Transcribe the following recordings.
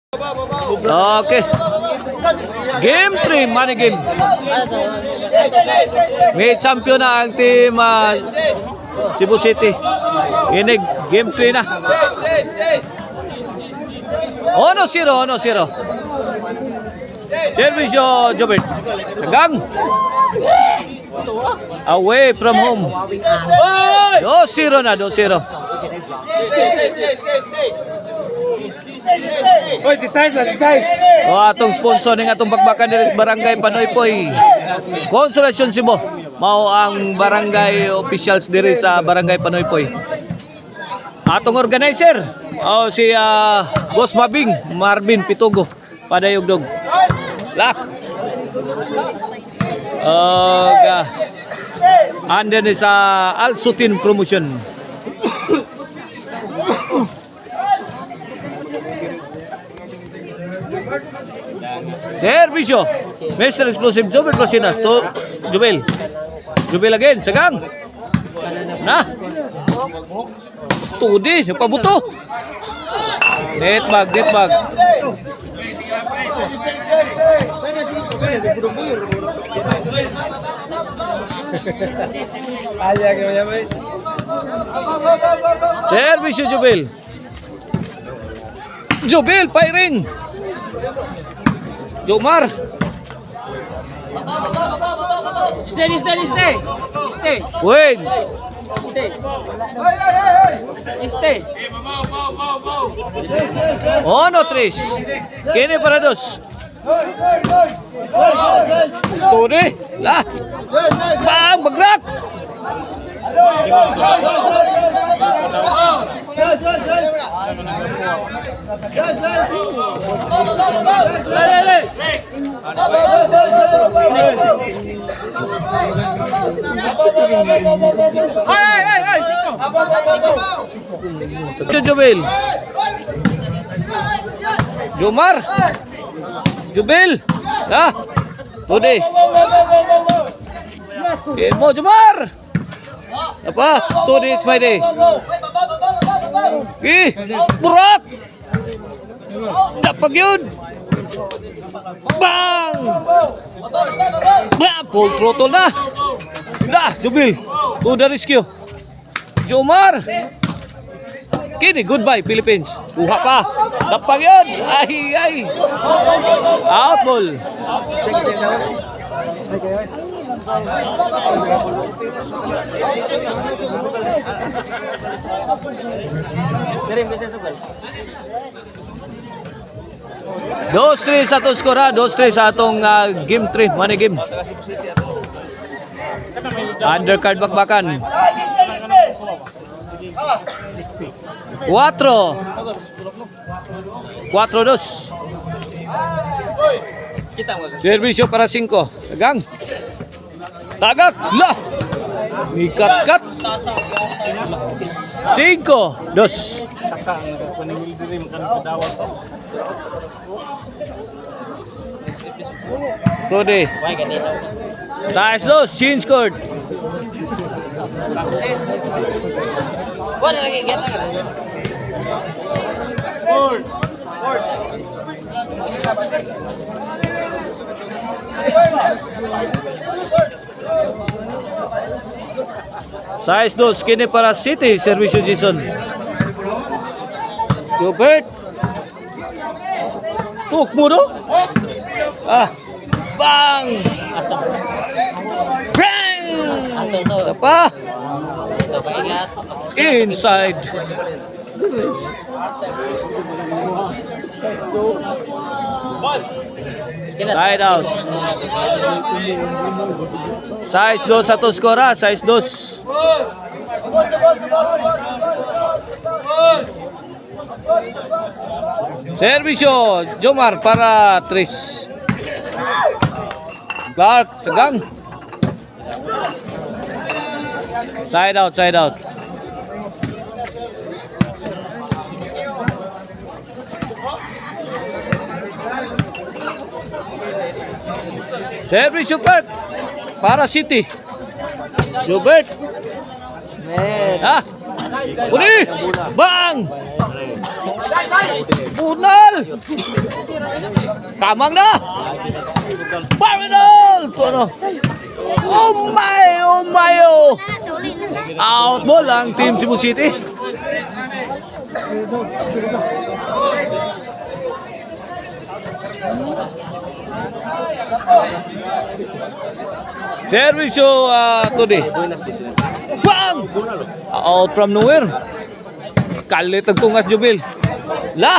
Okay. Game 3, money game. May champion na ang team Cebu City. Inig, game 3 na. 1-0, 1-0. Servisyo Jobert. Sagang. Away from home. 2-0 na, 2-0. Oy, size. Atong sponsor ng atong bakbakan diri sa Barangay Panoypoy. Consolacion Cebu. Mao ang barangay officials diri sa Barangay Panoypoy. Atong organizer si Boss Marvin Pitugo Padayogdog. Lak. Under ni sa Alsutin Promotion. Servisyo Mr. Explosive Jobel Plasinas to Jubel again. Sagang na tudi pabuto. Net bag Servisyo Jubel firing Jomar. Stay. Wait. Stay. No tres. Kini para dos. Turi. Lah. Bang bagrak. Jubel. Jomar. Jubel. Lah. Tudi. Mo Jomar. Apa? Tudi it's my day. Burak. Dapat yun. Bang! Full throttle na. Jubil. To the rescue. Jomar. Kini, goodbye Philippines. Kuha pa. Dapat yun. Ay. Out ball. Dos 3 sa atong skora, 2-3 sa atong game 3, money game. Undercard bakbakan. 4-2. Servisyo para 5. Sagang. Tagak. Lah. Ikat-kat. 5-2. Todi. Size 2. Change scored. Boleh lagi kita. Size 2 kini para City. Servisyo Jason Jobert. Tuk mo do. Bang. Bang. Apa? Inside. Side out. Size 2 satu skora, size 2. Servisyo Jomar para Tris. Clark Sagang. Side out. Servisyo Clark para City. Jobert. Uni! Bang! Bunal! Kamang na! Barinol! Ito ano? Oh my, oh! Out ball ang team Cebu City. Servisyo today. Bang! Out from nowhere. Skalit ang tungas Jubil. La!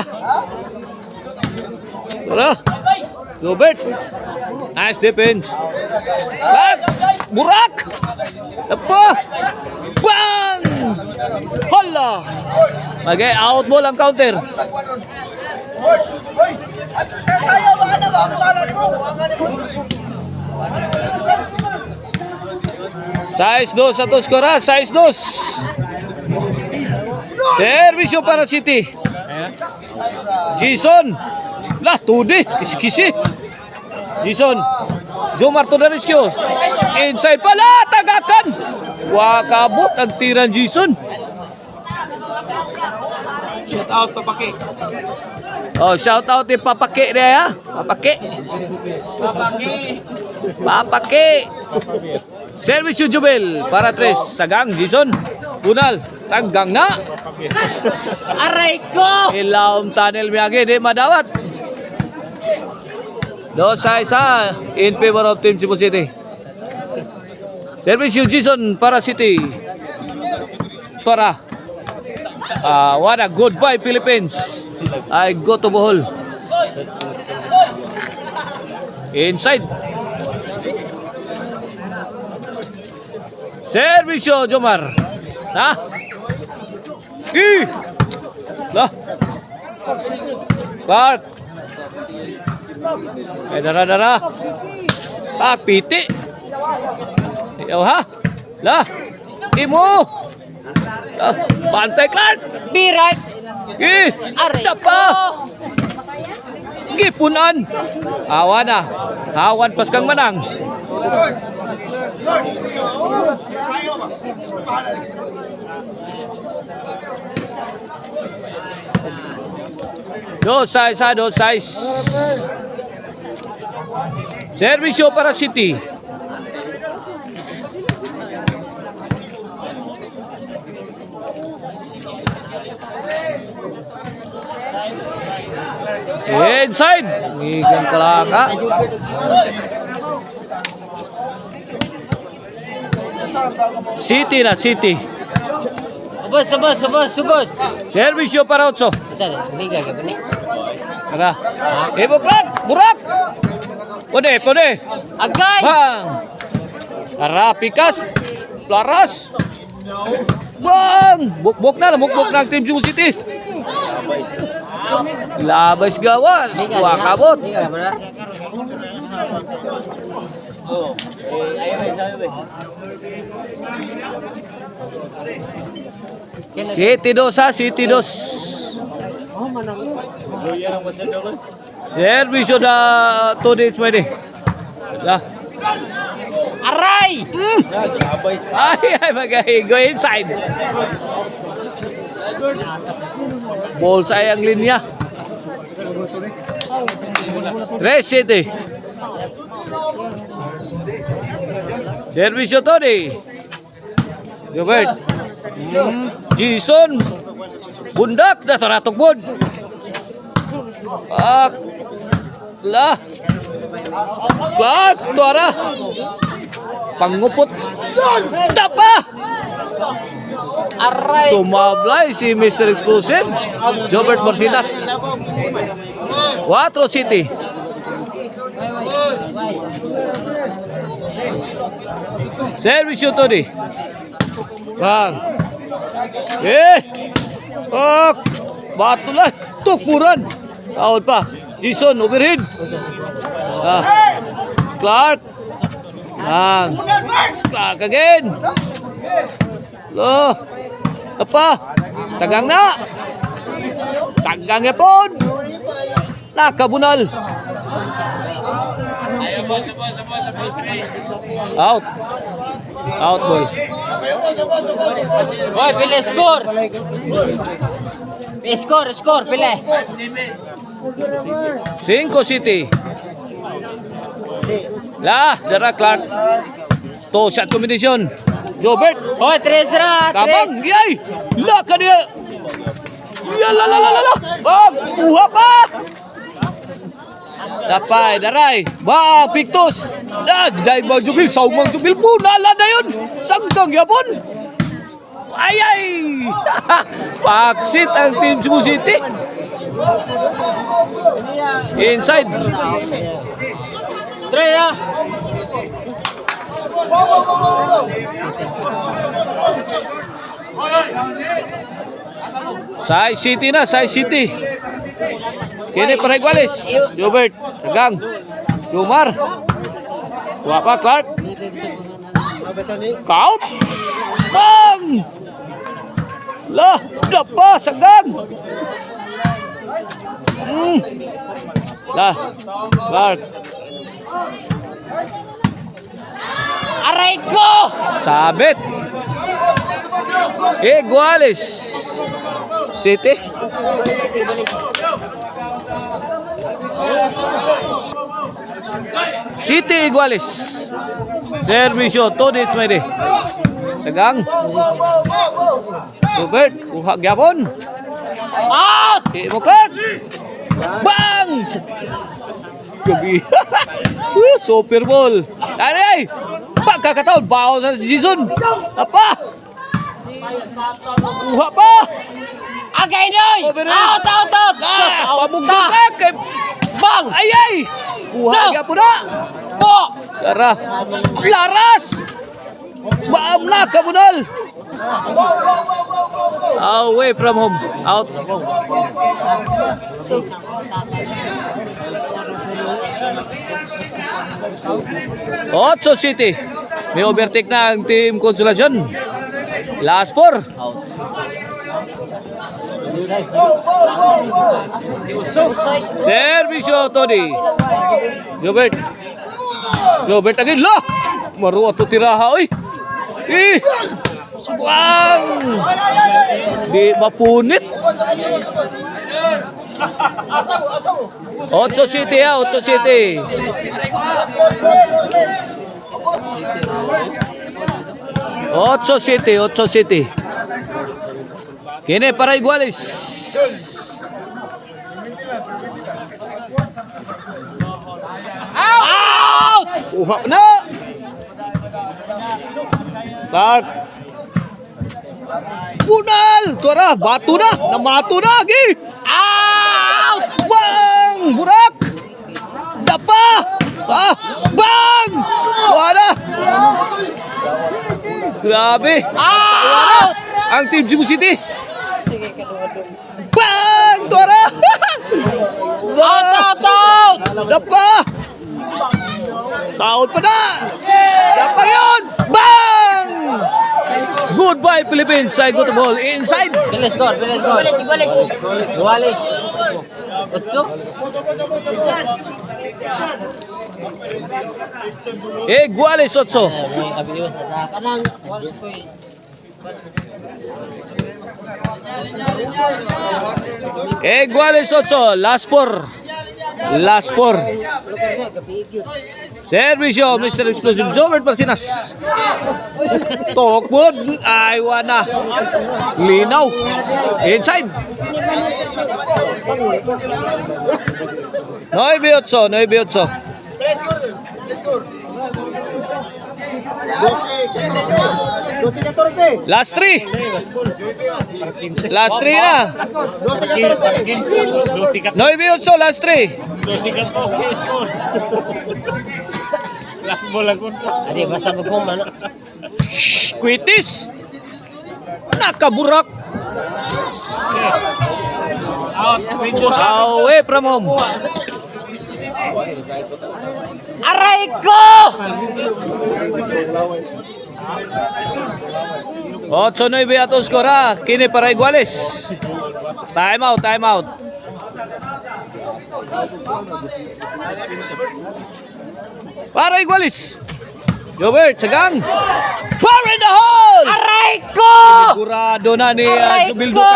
Wala. Robert. Nice defense. Bang! Burak! Apa? Bang! Hala! Okay, out ball ang counter. Size 2 satu skora, size 2. Servisyo para City. Jason. Lah, tudi. Kisi-kisi. Jason. Jomar Todariskyo. Inside pala. Tagakan. Wakabot ang tiran Jason. Shout out papaki. Oh, shout out ni Papake dia ya. Papake. Papake. Servisyo Jubel para tres. Sagang Jason. Bunal. Sagang na. Aray ko! Ilaw tunnel miyagi. Di madawat. 2-1 in favor of Team Cebu City. Servisyo Jason para City. Tora. What a goodbye Philippines. I go to Bohol. Inside. Servisyo Jomar. Nah. Lah. Clark. Dara. Piti. Ayaw ha. Lah. Imo. Bantay Clark. Be right! Aray Tapa. Gipunan. Awan na. Awan pas kang manang. Dos size. Servisyo para City. Inside. Ikan kelaka. City na City. Subos. Servisyo para Otso. Liga ka ba ni? Tara. Ibo plan. Burak. Pode. Agay! Bang. Tara, pikas. Plaras. Bang. Bukbok na ang Team Cebu City. Labas gawas. Wakabot. Liga ka ba? City 2 City 2. Servisyo da 2 days may di. Lah. Aray! Ay, bagay. Go inside. Bullseye ang linya. 3 City. Servisyo to di. Jobert. Jason. Bundak na taratok bun. Lah. Clark. Tuara. Pangupot. Tapa. Aray! Sumablay si Mr. Explosive. Jobert Marcinas. 4 City. Servisyo to di. Bang. Batulah. Tukuran. Sahod pa. Jason overhead. Clark. Bang. Clark again. Lo. Apa? Sagang na. Sagang yapon. Nakabunal. Out. Out ball. Hoy, bilis score! Score, pila. 5 City. Dara Clark. To shot combination. Jobert. Oh, 3 na, Kabang. 3. Yay! Ka dia. La. Uha pa. Dapat, daray. Ba, Pictus. Dahil bang Jubil, saumang Jubil po. Nala na yun. Sanggang yapon. Ay! Paksit ang Team Cebu City. Inside. 3 na. Sai City na, Sai City. Kini para iguales. Jobert, Sagang. Jumar. Tuwa pa, Clark. Count. Bang! Dapa, Sagang. Clark. Aray ko! Sabit. Iguales. City. City iguales. Servisyo, Todits may di. Sagang. Robert, kuha gyapon. Out! Mo Clark. Bang! Gabi. Super Bowl. Ay! Pagkakataon, baho sa season. Apa? Kuha pa. Agay doy! Out! Pamugda ka kay Bang! ay! Kuha gyapon na. Po! Tara. Laras. Baam na kabunal. Away from home. Out. Otso City. May overtake na ang Team Consolacion. Last 4. Servisyo Tony. Jobert again. Maru ato tiraha oy. Subang. Di mapunit. 8 City ya, 8 City. 8 City. Kini para iguales. Out! Uha na. Clark. Bunal. Tuara, batu na. Namato na. Gi. Out! Bang! Burak. Dapa. Bang! Wala. Grabe. Out! Ang Team Cebu City. Bang! Tuara. Out! Dapa. Sahod pa na. Dapa yun. Bang! Goodbye Philippines. I go to ball inside. Pila score. Iguales. 8. Iguales 8. Iguales 8. Last 4. Servisyo, Mr. Explosive Jobert Parsinas. Tokbod. Aywa na. Linaw. Inside. 9-8. Last 3 na. 9-8, last 3. Last ball lang ko. Adi, basta magkumano. Quitis. Nakaburak. Out. Away from home. Aray ko! 8-9 ato skora. Kini para iguales. Time out. Para iguales. Jobert, sagang. Fire in the hole! Aray ko! Sigurado na ni Aray Jubildo ko!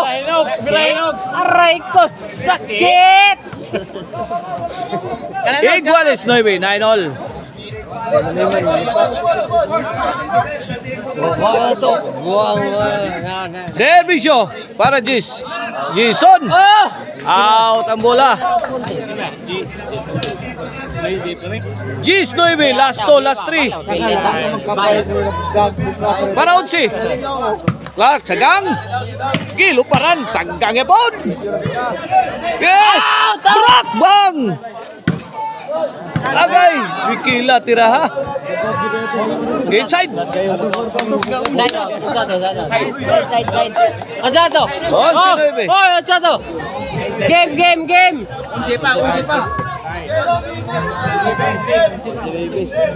Cante. Aray ko! Sakit! Iguales 9, 9-all. Wow, ito. Wow, Servisyo para Gis. Jason. Oh! Out ang bola. Gis 9, last 3. Para 11. Clark, sagang. Gilo paran, sagang yapon. Out! Brak bang. Agay, Wikila tiraha. Inside. Side. Ansato! Oh, sino, Oh, Ansato! Game! Unsi pa.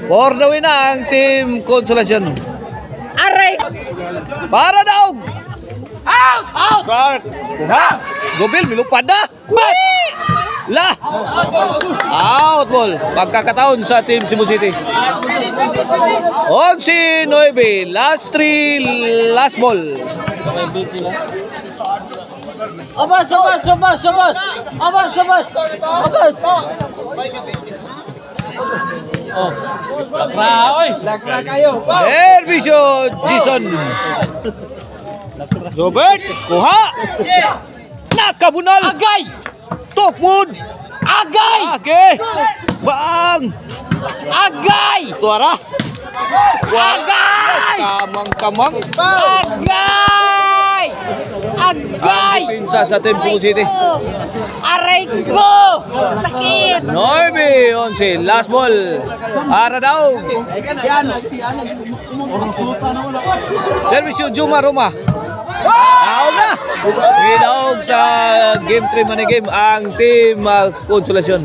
For the win na ang Team Consolacion. Aray! Para daw. Out! Clark. Kuha. Gobil, milupad na. La. Out ball. Pagkakataon sa Team Cebu City. 11-9. Last 3. Last ball. Abas! Servisyo Jason. Jobert. Kuha. Nakabunal. Agay! Tokwood. Agay! Okay. Baang. Agay! Tuara. Agay! Kamang. Agay! Agay! Pinsa sa Team Cebu City. Aray ko! Sakit! 9-11. Last ball. Para daw. Servisyo Juma Roma. Out na. Minaog sa game 3 money game ang Team Consolacion.